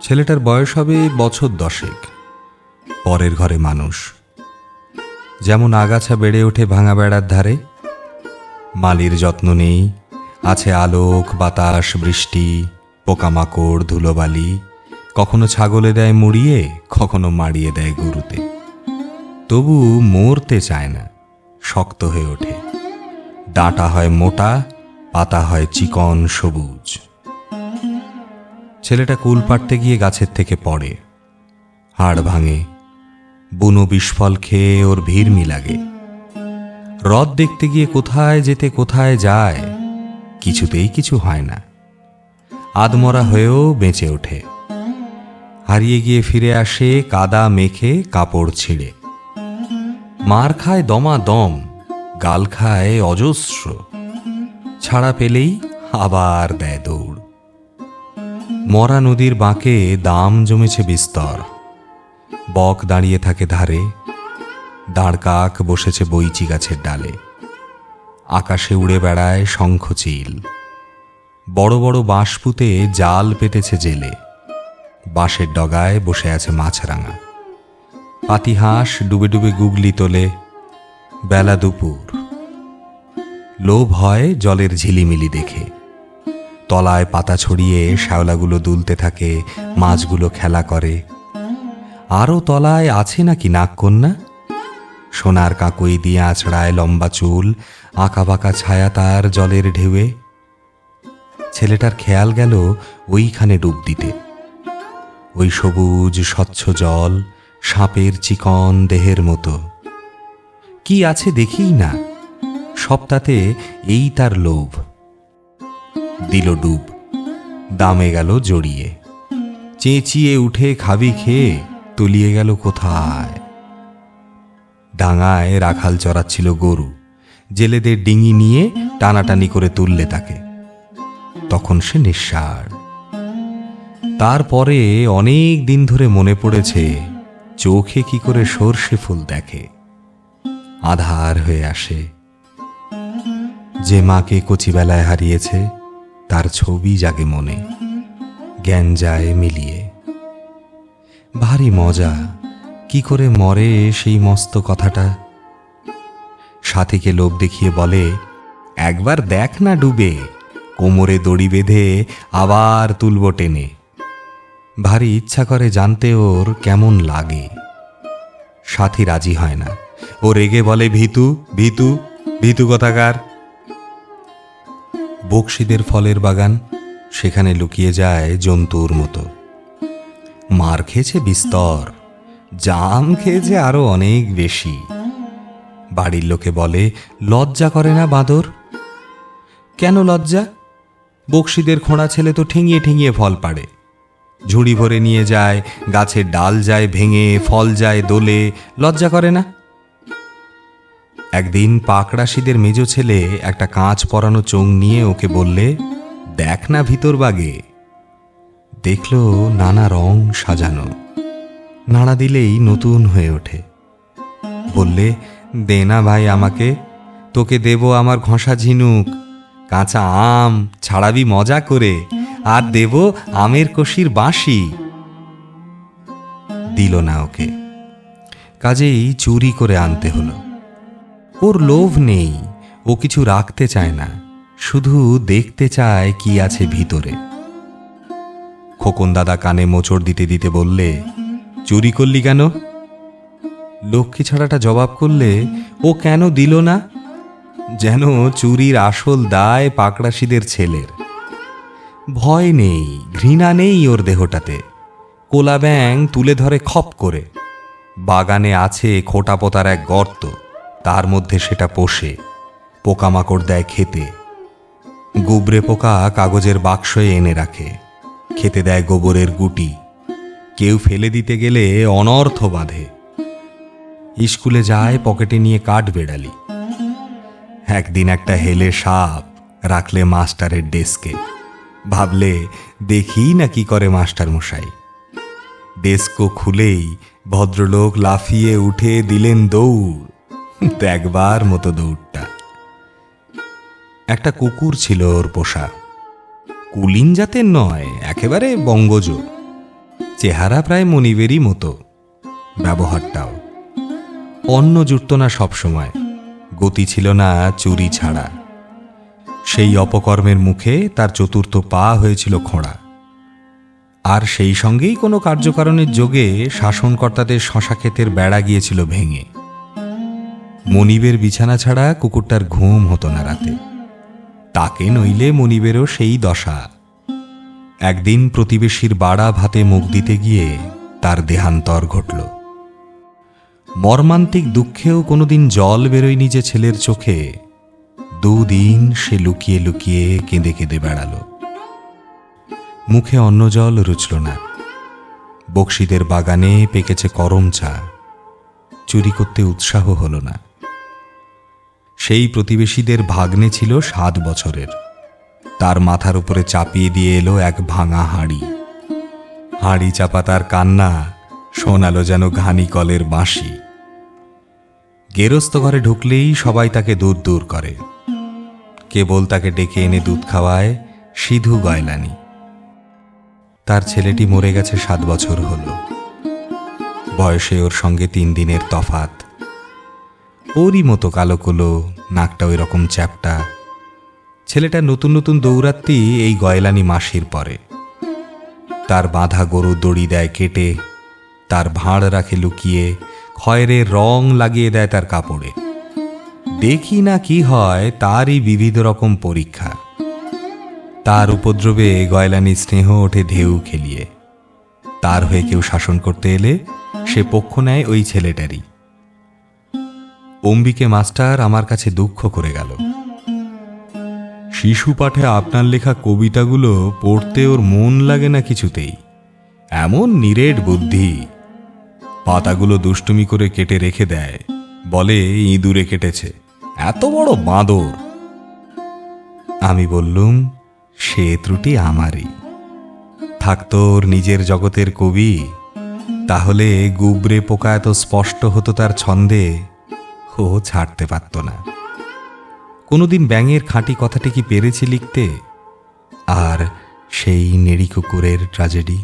ছেলেটার বয়স হবে বছর 10। পরের ঘরে মানুষ। যেমন আগাছা বেড়ে ওঠে ভাঙা বেড়ার ধারে, মালির যত্ন নেই, আছে আলোক বাতাস বৃষ্টি, পোকামাকড় ধুলোবালি, কখনো ছাগলে দেয় মুড়িয়ে, কখনো মাড়িয়ে দেয় গরুতে। তবু মরতে চায় না, শক্ত হয়ে ওঠে। ডাঁটা হয় মোটা, পাতা হয় চিকন সবুজ। ছেলেটা কুল পাড়তে গিয়ে গাছের থেকে পড়ে, হাড় ভাঙে, বুনো বিস্ফল খেয়ে ওর ভিড়মি লাগে। হ্রদ দেখতে গিয়ে কোথায় যেতে কোথায় যায়, কিছুতেই কিছু হয় না। আধমরা হয়েও বেঁচে ওঠে, হারিয়ে গিয়ে ফিরে আসে কাদা মেখে কাপড় ছিঁড়ে। মার খায় দমাদম, গাল খায় অজস্র, ছাড়া পেলেই আবার দেয় দৌড়। মরা নদীর বাঁকে দাম জমেছে বিস্তর, বক দাঁড়িয়ে থাকে ধারে, দাঁড় কাক বসেছে বইচি গাছের ডালে। আকাশে উড়ে বেড়ায় শঙ্খচিল, বড় বড় বাঁশ পুঁতে জাল পেতেছে জেলে। বাঁশের ডগায় বসে আছে মাছরাঙা, পাতিহাঁস ডুবে ডুবে গুগলি তোলে। বেলা দুপুর, লোভ হয় জলের ঝিলিমিলি দেখে। তলায় পাতা ছড়িয়ে শ্যাওলাগুলো দুলতে থাকে, মাছগুলো খেলা করে। আরও তলায় আছে নাকি নাগকন্যা, সোনার কাকই দিয়ে আছড়ায় লম্বা চুল, আঁকা বাঁকা ছায়া তার জলের ঢেউয়ে। ছেলেটার খেয়াল গেল ওইখানে ডুব দিতে। ওই সবুজ স্বচ্ছ জল সাপের চিকন দেহের মতো। কি আছে দেখেই না, সবটাতে এই তার লোভ। দিল ডুব, দামে গেল জড়িয়ে। চেঁচিয়ে উঠে খাবি খেয়ে তলিয়ে গেল কোথায়। ডাঙায় রাখাল চড়াচ্ছিল গরু, জেলেদের ডিঙি নিয়ে টানাটানি করে তুললে তাকে। তখন সে নিঃসাড়। তারপরে অনেক দিন ধরে মনে পড়েছে চোখে কি করে সর্ষে ফুল দেখে, আধার হয়ে আসে। যে মাকে কচিবেলায় হারিয়েছে তার ছবি জাগে মনে, জ্ঞান যায় মিলিয়ে। ভারী মজা, কি করে মরে সেই মস্ত কথাটা। সাথীকে লোভ দেখিয়ে বলে, একবার দেখ না ডুবে, কোমরে দড়ি বেঁধে আবার তুলব টেনে। ভারী ইচ্ছা করে জানতে ওর কেমন লাগে। সাথী রাজি হয় না, ও রেগে বলে, ভীতু ভীতু ভীতু কথাকার। বকশিদের ফলের বাগান, সেখানে লুকিয়ে যায় জন্তুর মতো। মার খেয়েছে বিস্তর, জাম খেয়েছে আরো অনেক বেশি। বাড়ির লোকে বলে, লজ্জা করে না বাঁদর? কেন লজ্জা? বকশিদের খোঁড়া ছেলে তো ঠেঙিয়ে ঠেঙিয়ে ফল পাড়ে, ঝুড়ি ভরে নিয়ে যায়, গাছের ডাল যায় ভেঙে, ফল যায় দোলে। লজ্জা করে না? একদিন পাকড়াশিদের মেজো ছেলে একটা কাঁচ পরানো চোঙ নিয়ে ওকে বললে, দেখ না ভিতর বাগে। দেখল নানা রং সাজানো, নাড়া দিলেই নতুন হয়ে ওঠে। বললে, দে না ভাই আমাকে, তোকে দেব আমার ঘষা ঝিনুক, কাঁচা আম ছাড়াবি মজা করে, আর দেব আমের কষির বাঁশি। দিল না ওকে, কাজেই চুরি করে আনতে হলো। ওর লোভ নেই, ও কিছু রাখতে চায় না, শুধু দেখতে চায় কি আছে ভিতরে। খোকন দাদা কানে মোচড় দিতে দিতে বললে, চুরি করলি কেন? লক্ষ্মী ছাড়াটা জবাব করলে, ও কেন দিল না, যেন চুরির আসল দায় পাকড়াশিদের ছেলের। ভয় নেই, ঘৃণা নেই ওর দেহটাতে। কোলা ব্যাং তুলে ধরে খপ করে। বাগানে আছে খোঁটা পোতার এক গর্ত, তার মধ্যে সেটা পোষে, পোকামাকড় দেয় খেতে। গুবরে পোকা কাগজের বাক্সে এনে রাখে, খেতে দেয় গোবরের গুটি। কেউ ফেলে দিতে গেলে অনর্থ বাঁধে। স্কুলে যায় পকেটে নিয়ে কাঠ বেড়ালি। একদিন একটা হেলে সাপ রাখলে মাস্টারের ডেস্কে। ভাবলে দেখি না কি করে মাস্টার মশাই। ডেস্কো খুলেই ভদ্রলোক লাফিয়ে উঠে দিলেন দৌড়। দেখবার মতো দৌড়টা। একটা কুকুর ছিল ওর পোষা, কুলিন জাতের নয়, একেবারে বঙ্গজ। চেহারা প্রায় মনিবেরই মতো, ব্যবহারটাও। অন্ন জুটত না সবসময়, গতি ছিল না চুরি ছাড়া। সেই অপকর্মের মুখে তার চতুর্থ পা হয়েছিল খোঁড়া। আর সেই সঙ্গেই কোনো কার্যকারণের যোগে শাসনকর্তাদের শশা ক্ষেতের বেড়া গিয়েছিল ভেঙে। মনিবের বিছানা ছাড়া কুকুরটার ঘুম হতো না রাতে। তাকে নইলে মনিবেরও সেই দশা। একদিন প্রতিবেশীর বাড়া ভাতে মুখ দিতে গিয়ে তার দেহান্তর ঘটল। মর্মান্তিক দুঃখেও কোনোদিন জল বেরোয়নি যে ছেলের চোখে। 2 দিন সে লুকিয়ে লুকিয়ে কেঁদে কেঁদে বেড়াল। মুখে অন্ন জল রুচল না। বকশিদের বাগানে পেকেছে করম চা, চুরি করতে উৎসাহ হল না। সেই প্রতিবেশীদের ভাগ্নে ছিল 7 বছরের। তার মাথার উপরে চাপিয়ে দিয়ে এলো এক ভাঙা হাঁড়ি। হাঁড়ি চাপা তার কান্না শোনালো যেন ঘানি কলের বাঁশি। গেরস্ত ঘরে ঢুকলেই সবাই তাকে দূর দূর করে। কেবল তাকে ডেকে এনে দুধ খাওয়ায় সিধু গয়লানি। তার ছেলেটি মরে গেছে 7 বছর হল। বয়সে ওর সঙ্গে 3 দিনের তফাত। ওরই মতো কালো কোলো, নাকটা ওই রকম চ্যাপটা। ছেলেটা নতুন নতুন দৌড়াত্তি এই গয়লানি মাসির পরে। তার বাঁধা গরু দড়ি দেয় কেটে, তার ভাঁড় রাখে লুকিয়ে, খয়েরের রং লাগিয়ে দেয় তার কাপড়ে। দেখি না কি হয় তারই বিবিধ রকম পরীক্ষা। তার উপদ্রবে গয়লানি স্নেহ ওঠে ঢেউ খেলিয়ে। তার হয়ে কেউ শাসন করতে এলে সে পক্ষ নেয় ওই ছেলেটারই। অম্বিকে মাস্টার আমার কাছে দুঃখ করে গেল। শিশু পাঠে আপনার লেখা কবিতাগুলো পড়তে ওর মন লাগে না কিছুতেই। এমন নিরেট বুদ্ধি। পাতাগুলো দুষ্টুমি করে কেটে রেখে দেয়, বলে ইঁদুরে কেটেছে। এত বড় বাঁদর। আমি বললুম, সে ত্রুটি আমারই। থাকতো ওর নিজের জগতের কবি, তাহলে গুবরে পোকা এত স্পষ্ট হতো তার ছন্দে, ও ছাড়তে পারত না। কোনোদিন ব্যাঙের খাঁটি কথাটি কি পেরেছি লিখতে? আর সেই নেড়ি কুকুরের ট্র্যাজেডি।